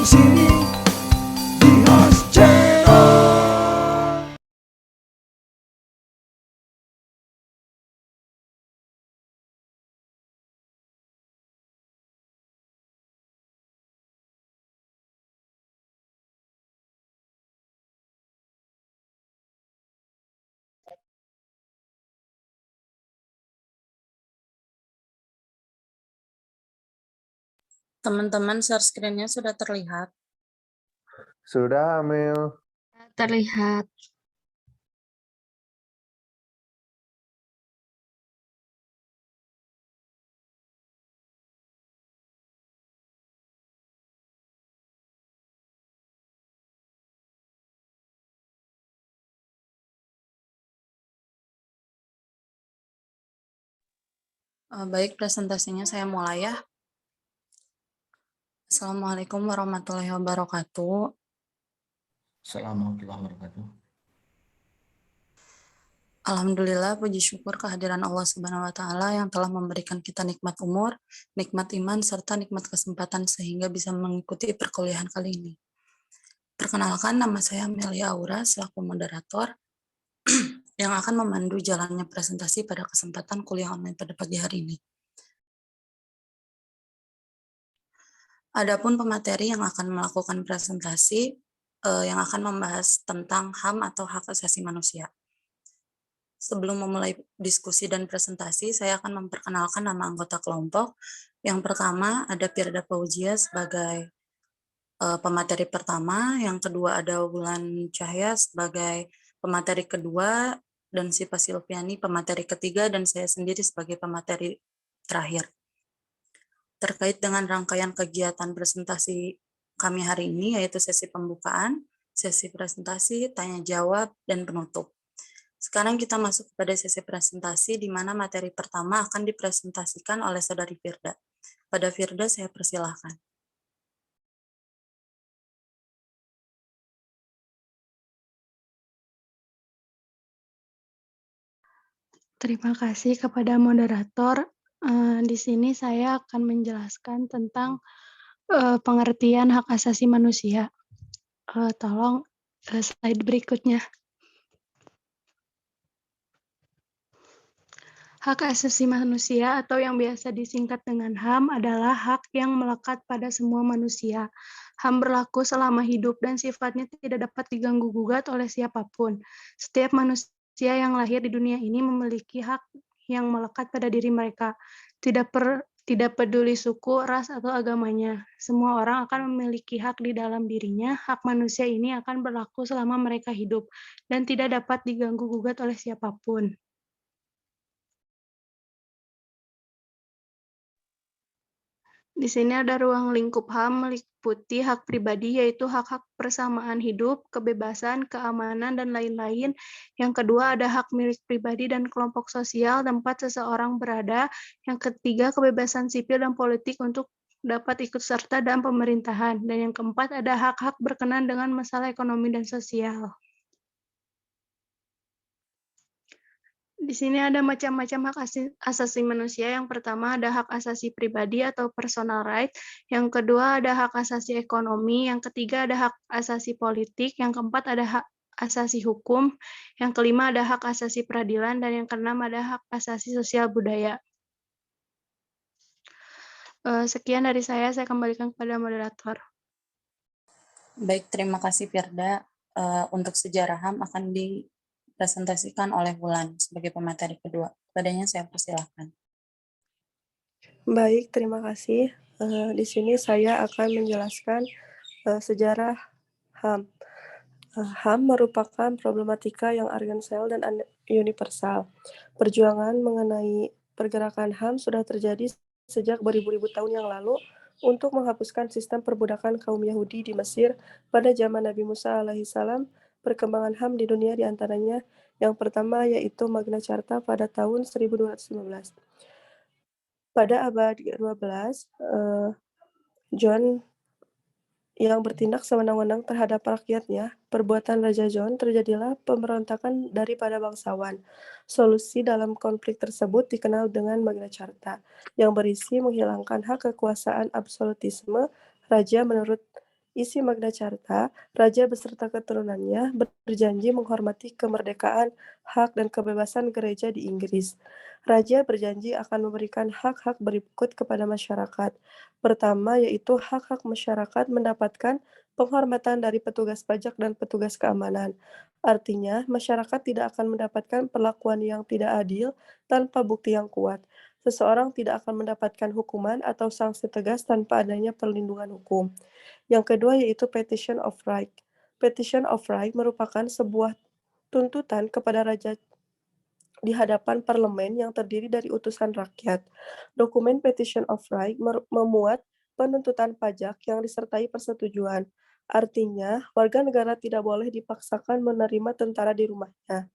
sini di Host Channel. Teman-teman, share screen-nya sudah terlihat? Sudah, Amel. Terlihat. Baik, presentasinya saya mulai ya. Assalamualaikum warahmatullahi wabarakatuh. Assalamualaikum warahmatullahi wabarakatuh. Alhamdulillah, puji syukur kehadiran Allah Subhanahu wa Ta'ala yang telah memberikan kita nikmat umur, nikmat iman, serta nikmat kesempatan sehingga bisa mengikuti perkuliahan kali ini. Perkenalkan, nama saya Amelia Aura selaku moderator yang akan memandu jalannya presentasi pada kesempatan kuliah online pada pagi hari ini. Adapun pemateri yang akan melakukan presentasi yang akan membahas tentang HAM atau hak asasi manusia. Sebelum memulai diskusi dan presentasi, saya akan memperkenalkan nama anggota kelompok. Yang pertama ada Firda Fauzia sebagai pemateri pertama, yang kedua ada Wulan Cahya sebagai pemateri kedua, dan Siva Silviani pemateri ketiga, dan saya sendiri sebagai pemateri terakhir. Terkait dengan rangkaian kegiatan presentasi kami hari ini, yaitu sesi pembukaan, sesi presentasi, tanya jawab, dan penutup. Sekarang kita masuk pada sesi presentasi di mana materi pertama akan dipresentasikan oleh Saudari Firda. Pada Firda, saya persilahkan. Terima kasih kepada moderator. Di sini saya akan menjelaskan tentang pengertian hak asasi manusia. Tolong slide berikutnya. Hak asasi manusia atau yang biasa disingkat dengan HAM adalah hak yang melekat pada semua manusia. HAM berlaku selama hidup dan sifatnya tidak dapat diganggu-gugat oleh siapapun. Setiap manusia yang lahir di dunia ini memiliki hak yang melekat pada diri mereka. Tidak peduli suku, ras, atau agamanya. Semua orang akan memiliki hak di dalam dirinya. Hak manusia ini akan berlaku selama mereka hidup dan tidak dapat diganggu-gugat oleh siapapun. Di sini ada ruang lingkup HAM meliputi hak pribadi, yaitu hak-hak persamaan hidup, kebebasan, keamanan, dan lain-lain. Yang kedua ada hak milik pribadi dan kelompok sosial tempat seseorang berada. Yang ketiga kebebasan sipil dan politik untuk dapat ikut serta dalam pemerintahan. Dan yang keempat ada hak-hak berkenaan dengan masalah ekonomi dan sosial. Di sini ada macam-macam hak asasi manusia. Yang pertama ada hak asasi pribadi atau personal right. Yang kedua ada hak asasi ekonomi. Yang ketiga ada hak asasi politik. Yang keempat ada hak asasi hukum. Yang kelima ada hak asasi peradilan. Dan yang keenam ada hak asasi sosial budaya. Sekian dari saya kembalikan kepada moderator. Baik, terima kasih Firda. Untuk sejarah HAM akan dipresentasikan oleh Wulan sebagai pemateri kedua. Padanya saya persilahkan. Baik, terima kasih. Di sini saya akan menjelaskan sejarah HAM. HAM merupakan problematika yang argumental dan universal. Perjuangan mengenai pergerakan HAM sudah terjadi sejak beribu-ribu tahun yang lalu untuk menghapuskan sistem perbudakan kaum Yahudi di Mesir pada zaman Nabi Musa alaihissalam. Perkembangan HAM di dunia diantaranya yang pertama yaitu Magna Carta pada tahun 1215. Pada abad ke-12, John yang bertindak sewenang-wenang terhadap rakyatnya, perbuatan Raja John, terjadilah pemberontakan daripada bangsawan. Solusi dalam konflik tersebut dikenal dengan Magna Carta, yang berisi menghilangkan hak kekuasaan absolutisme raja menurut Isi Magna Carta, raja beserta keturunannya berjanji menghormati kemerdekaan, hak, dan kebebasan gereja di Inggris. Raja berjanji akan memberikan hak-hak berikut kepada masyarakat. Pertama, yaitu hak-hak masyarakat mendapatkan penghormatan dari petugas pajak dan petugas keamanan. Artinya, masyarakat tidak akan mendapatkan perlakuan yang tidak adil tanpa bukti yang kuat. Seseorang tidak akan mendapatkan hukuman atau sanksi tegas tanpa adanya perlindungan hukum. Yang kedua yaitu Petition of Right. Petition of Right merupakan sebuah tuntutan kepada raja di hadapan parlemen yang terdiri dari utusan rakyat. Dokumen Petition of Right memuat penuntutan pajak yang disertai persetujuan. Artinya, warga negara tidak boleh dipaksakan menerima tentara di rumahnya.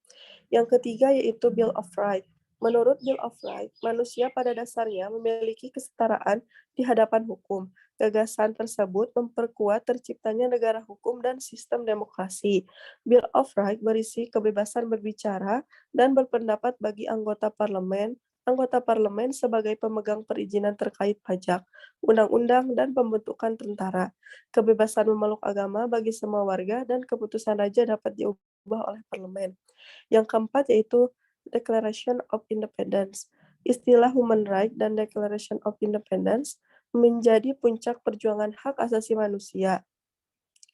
Yang ketiga yaitu Bill of Rights. Menurut Bill of Rights, manusia pada dasarnya memiliki kesetaraan di hadapan hukum. Gagasan tersebut memperkuat terciptanya negara hukum dan sistem demokrasi. Bill of Rights berisi kebebasan berbicara dan berpendapat bagi anggota parlemen sebagai pemegang perizinan terkait pajak, undang-undang, dan pembentukan tentara. Kebebasan memeluk agama bagi semua warga dan keputusan raja dapat diubah oleh parlemen. Yang keempat yaitu Declaration of Independence. Istilah human right dan Declaration of Independence menjadi puncak perjuangan hak asasi manusia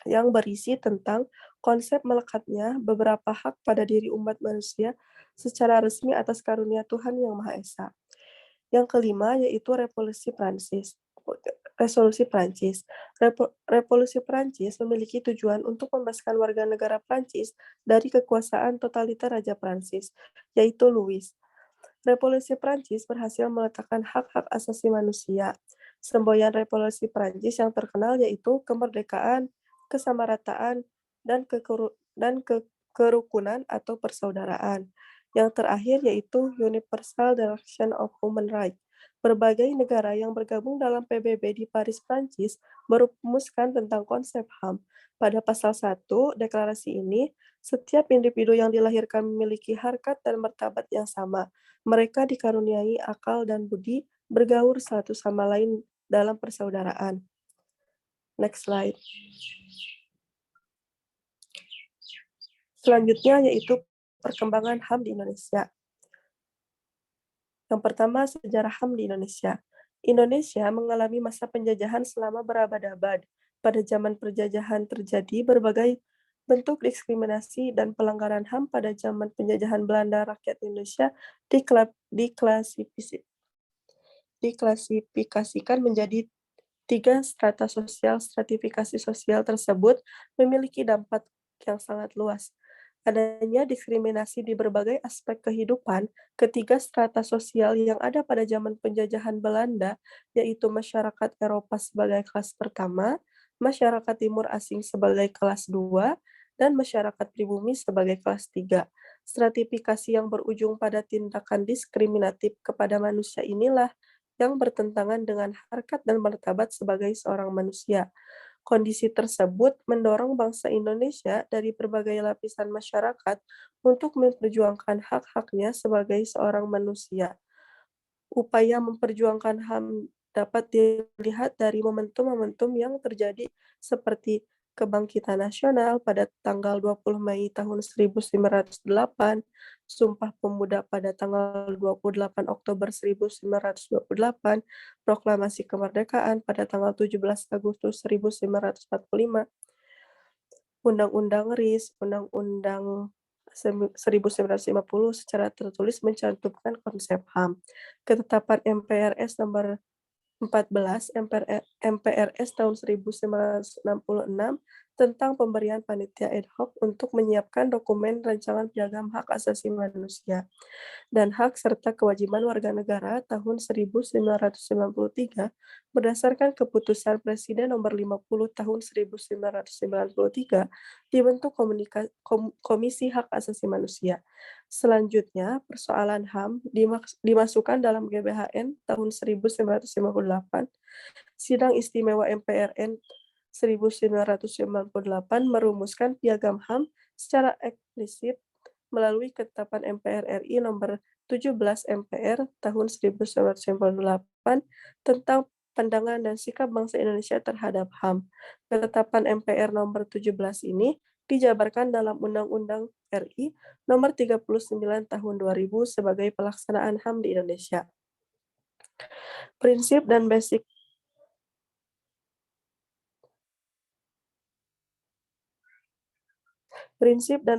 yang berisi tentang konsep melekatnya beberapa hak pada diri umat manusia secara resmi atas karunia Tuhan Yang Maha Esa. Yang kelima yaitu Resolusi Prancis. Revolusi Prancis memiliki tujuan untuk membebaskan warga negara Prancis dari kekuasaan totaliter Raja Prancis, yaitu Louis. Revolusi Prancis berhasil meletakkan hak-hak asasi manusia. Semboyan Revolusi Prancis yang terkenal yaitu kemerdekaan, kesamarataan, dan kerukunan atau persaudaraan. Yang terakhir yaitu Universal Declaration of Human Rights. Berbagai negara yang bergabung dalam PBB di Paris, Prancis, merumuskan tentang konsep HAM. Pada pasal 1 deklarasi ini, setiap individu yang dilahirkan memiliki harkat dan martabat yang sama. Mereka dikaruniai akal dan budi, bergaul satu sama lain dalam persaudaraan. Next slide. Selanjutnya yaitu perkembangan HAM di Indonesia. Yang pertama, sejarah HAM di Indonesia. Indonesia mengalami masa penjajahan selama berabad-abad. Pada zaman penjajahan terjadi berbagai bentuk diskriminasi dan pelanggaran HAM. Pada zaman penjajahan Belanda, rakyat Indonesia diklasifikasikan menjadi 3 strata sosial. Stratifikasi sosial tersebut memiliki dampak yang sangat luas. Adanya diskriminasi di berbagai aspek kehidupan. Ketiga strata sosial yang ada pada zaman penjajahan Belanda, yaitu masyarakat Eropa sebagai kelas pertama, masyarakat Timur Asing sebagai kelas 2, dan masyarakat pribumi sebagai kelas 3. Stratifikasi yang berujung pada tindakan diskriminatif kepada manusia inilah yang bertentangan dengan harkat dan martabat sebagai seorang manusia. Kondisi tersebut mendorong bangsa Indonesia dari berbagai lapisan masyarakat untuk memperjuangkan hak-haknya sebagai seorang manusia. Upaya memperjuangkan HAM dapat dilihat dari momentum-momentum yang terjadi seperti Kebangkitan Nasional pada tanggal 20 Mei tahun 1908, Sumpah Pemuda pada tanggal 28 Oktober 1928, Proklamasi Kemerdekaan pada tanggal 17 Agustus 1945, Undang-Undang RIS, Undang-Undang 1950 secara tertulis mencantumkan konsep HAM. Ketetapan MPRS nomor 14 MPRS tahun 1966 tentang pemberian panitia ad hoc untuk menyiapkan dokumen rancangan piagam hak asasi manusia dan hak serta kewajiban warga negara tahun 1993 berdasarkan keputusan Presiden nomor 50 tahun 1993 dibentuk Komisi Hak Asasi Manusia. Selanjutnya, persoalan HAM dimasukkan dalam GBHN tahun 1958, Sidang Istimewa MPRN 1998 merumuskan piagam HAM secara eksplisit melalui ketetapan MPR RI nomor 17 MPR tahun 1998 tentang pandangan dan sikap bangsa Indonesia terhadap HAM. Ketetapan MPR nomor 17 ini dijabarkan dalam Undang-Undang RI nomor 39 tahun 2000 sebagai pelaksanaan HAM di Indonesia. Prinsip dan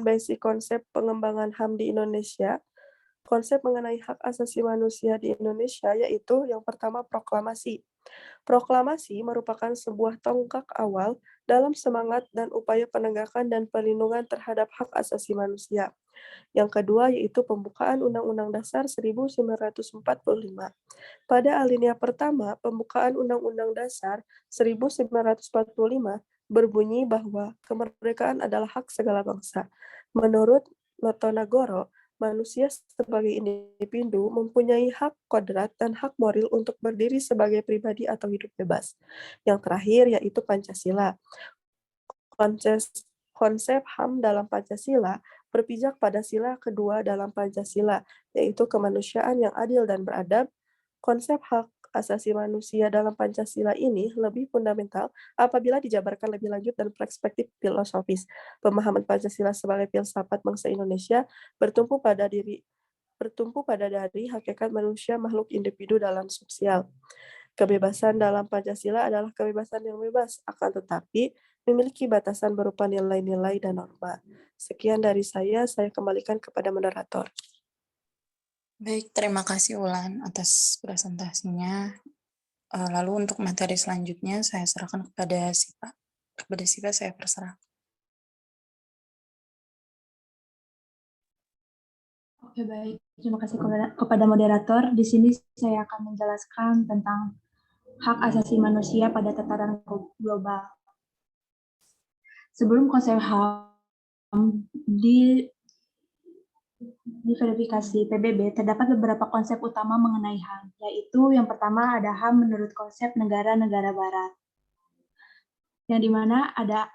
basic konsep pengembangan HAM di Indonesia. Konsep mengenai hak asasi manusia di Indonesia yaitu yang pertama proklamasi. Proklamasi merupakan sebuah tonggak awal dalam semangat dan upaya penegakan dan perlindungan terhadap hak asasi manusia. Yang kedua yaitu pembukaan Undang-Undang Dasar 1945. Pada alinea pertama, pembukaan Undang-Undang Dasar 1945 berbunyi bahwa kemerdekaan adalah hak segala bangsa. Menurut Notonegoro, manusia sebagai individu mempunyai hak kodrat dan hak moral untuk berdiri sebagai pribadi atau hidup bebas. Yang terakhir yaitu Pancasila. Konsep HAM dalam Pancasila berpijak pada sila kedua dalam Pancasila, yaitu kemanusiaan yang adil dan beradab. Konsep hak asasi manusia dalam Pancasila ini lebih fundamental apabila dijabarkan lebih lanjut dan perspektif filosofis. Pemahaman Pancasila sebagai filsafat bangsa Indonesia bertumpu pada dari hakikat manusia makhluk individu dalam sosial. Kebebasan dalam Pancasila adalah kebebasan yang bebas, akan tetapi memiliki batasan berupa nilai-nilai dan norma. Sekian dari saya kembalikan kepada moderator. Baik, terima kasih Ulan atas presentasinya. Lalu untuk materi selanjutnya saya serahkan kepada Sipa. Kepada Sipa saya perserah. Oke, baik. Terima kasih kepada moderator. Di sini saya akan menjelaskan tentang hak asasi manusia pada tataran global. Sebelum konsep HAM diverifikasi PBB, terdapat beberapa konsep utama mengenai HAM, yaitu yang pertama ada HAM menurut konsep negara-negara barat, yang dimana ada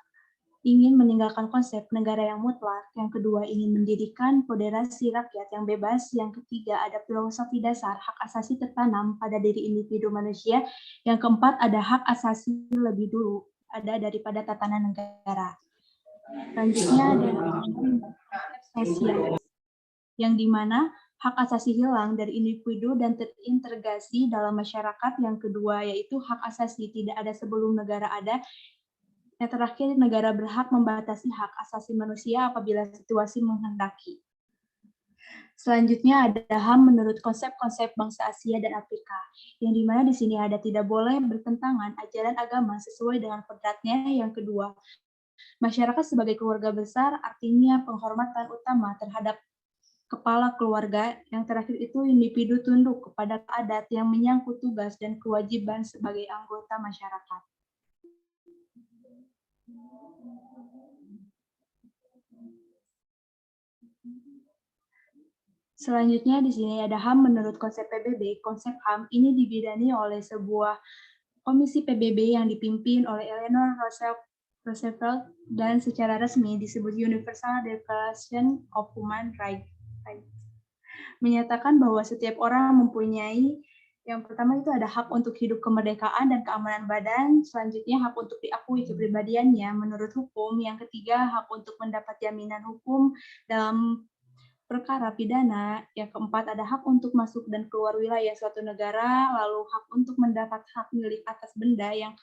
ingin meninggalkan konsep negara yang mutlak, yang kedua ingin mendirikan federasi rakyat yang bebas, yang ketiga ada filosofi dasar hak asasi tertanam pada diri individu manusia, yang keempat ada hak asasi lebih dulu ada daripada tatanan negara. Selanjutnya ada konsep sosial, yang dimana hak asasi hilang dari individu dan terintegrasi dalam masyarakat. Yang kedua yaitu hak asasi tidak ada sebelum negara ada. Yang terakhir, negara berhak membatasi hak asasi manusia apabila situasi menghendaki. Selanjutnya ada HAM menurut konsep-konsep bangsa Asia dan Afrika, yang dimana di sini ada tidak boleh bertentangan ajaran agama sesuai dengan kodratnya. Yang kedua, masyarakat sebagai keluarga besar, artinya penghormatan utama terhadap kepala keluarga. Yang terakhir itu individu tunduk kepada adat yang menyangkut tugas dan kewajiban sebagai anggota masyarakat. Selanjutnya di sini ada HAM menurut konsep PBB. Konsep HAM ini dibidani oleh sebuah komisi PBB yang dipimpin oleh Eleanor Roosevelt dan secara resmi disebut Universal Declaration of Human Rights. Menyatakan bahwa setiap orang mempunyai, yang pertama itu ada hak untuk hidup, kemerdekaan, dan keamanan badan. Selanjutnya hak untuk diakui kepribadiannya menurut hukum. Yang ketiga hak untuk mendapat jaminan hukum dalam perkara pidana. Yang keempat ada hak untuk masuk dan keluar wilayah suatu negara. Lalu hak untuk mendapat hak milik atas benda. Yang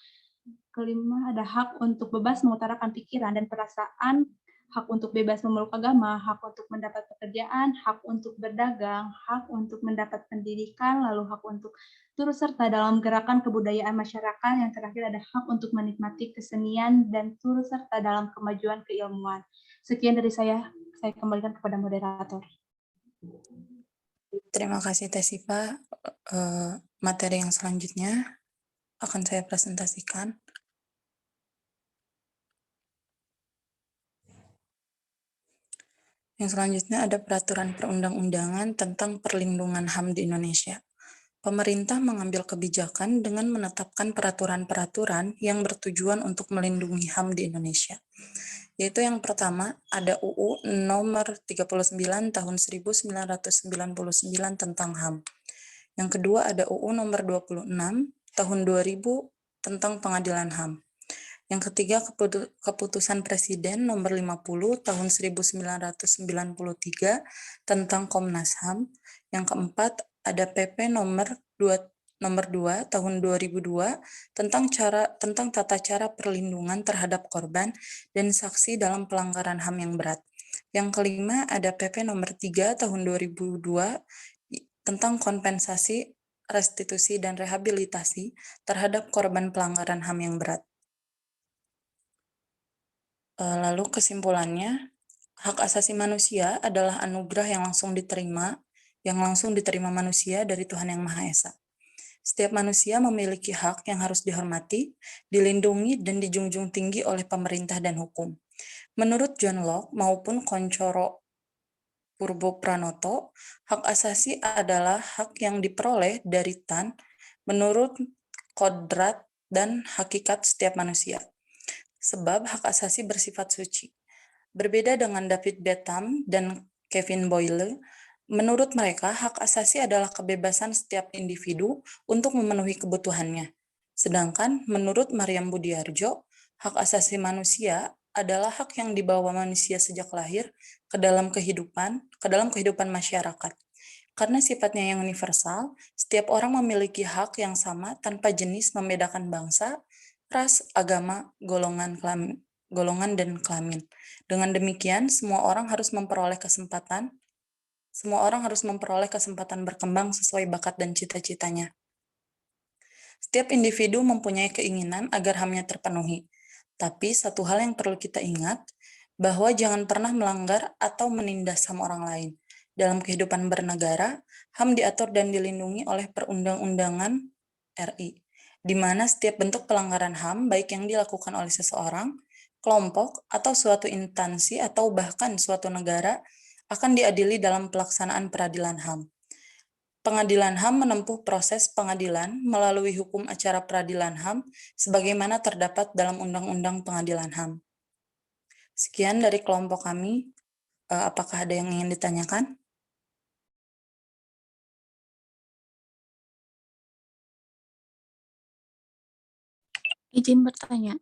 kelima ada hak untuk bebas mengutarakan pikiran dan perasaan. Hak untuk bebas memeluk agama, hak untuk mendapat pekerjaan, hak untuk berdagang, hak untuk mendapat pendidikan, lalu hak untuk turut serta dalam gerakan kebudayaan masyarakat. Yang terakhir ada hak untuk menikmati kesenian dan turut serta dalam kemajuan keilmuan. Sekian dari saya kembalikan kepada moderator. Terima kasih Teh Sipa. Materi yang selanjutnya akan saya presentasikan. Yang selanjutnya ada peraturan perundang-undangan tentang perlindungan HAM di Indonesia. Pemerintah mengambil kebijakan dengan menetapkan peraturan-peraturan yang bertujuan untuk melindungi HAM di Indonesia. Yaitu yang pertama ada UU nomor 39 tahun 1999 tentang HAM. Yang kedua ada UU nomor 26 tahun 2000 tentang pengadilan HAM. Yang ketiga, keputusan Presiden nomor 50 tahun 1993 tentang Komnas HAM. Yang keempat, ada PP nomor 2 tahun 2002 tentang tata cara perlindungan terhadap korban dan saksi dalam pelanggaran HAM yang berat. Yang kelima, ada PP nomor 3 tahun 2002 tentang kompensasi, restitusi, dan rehabilitasi terhadap korban pelanggaran HAM yang berat. Lalu kesimpulannya, hak asasi manusia adalah anugerah yang langsung diterima manusia dari Tuhan Yang Maha Esa. Setiap manusia memiliki hak yang harus dihormati, dilindungi, dan dijunjung tinggi oleh pemerintah dan hukum. Menurut John Locke maupun Koncoro Purbo Pranoto, hak asasi adalah hak yang diperoleh dari Tan menurut kodrat dan hakikat setiap manusia. Sebab hak asasi bersifat suci. Berbeda dengan David Bentham dan Kevin Boyle, menurut mereka hak asasi adalah kebebasan setiap individu untuk memenuhi kebutuhannya. Sedangkan menurut Maryam Budiarjo, hak asasi manusia adalah hak yang dibawa manusia sejak lahir ke dalam kehidupan masyarakat. Karena sifatnya yang universal, setiap orang memiliki hak yang sama tanpa jenis membedakan bangsa, ras, agama, golongan dan kelamin. Dengan demikian, semua orang harus memperoleh kesempatan berkembang sesuai bakat dan cita-citanya. Setiap individu mempunyai keinginan agar HAM-nya terpenuhi. Tapi satu hal yang perlu kita ingat, bahwa jangan pernah melanggar atau menindas HAM orang lain. Dalam kehidupan bernegara, HAM diatur dan dilindungi oleh Perundang-undangan RI, di mana setiap bentuk pelanggaran HAM, baik yang dilakukan oleh seseorang, kelompok, atau suatu instansi, atau bahkan suatu negara, akan diadili dalam pelaksanaan peradilan HAM. Pengadilan HAM menempuh proses pengadilan melalui hukum acara peradilan HAM sebagaimana terdapat dalam Undang-Undang Pengadilan HAM. Sekian dari kelompok kami. Apakah ada yang ingin ditanyakan? Izin bertanya.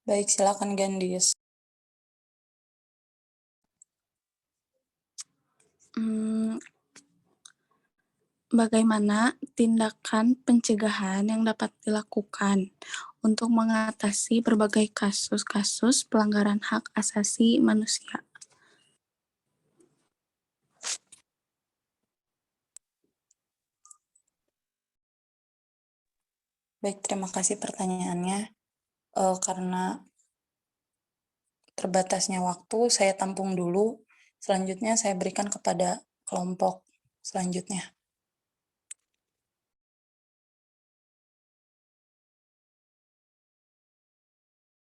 Baik, silakan Gandis. Bagaimana tindakan pencegahan yang dapat dilakukan untuk mengatasi berbagai kasus-kasus pelanggaran hak asasi manusia? Baik, terima kasih pertanyaannya. Karena terbatasnya waktu, saya tampung dulu. Selanjutnya saya berikan kepada kelompok selanjutnya.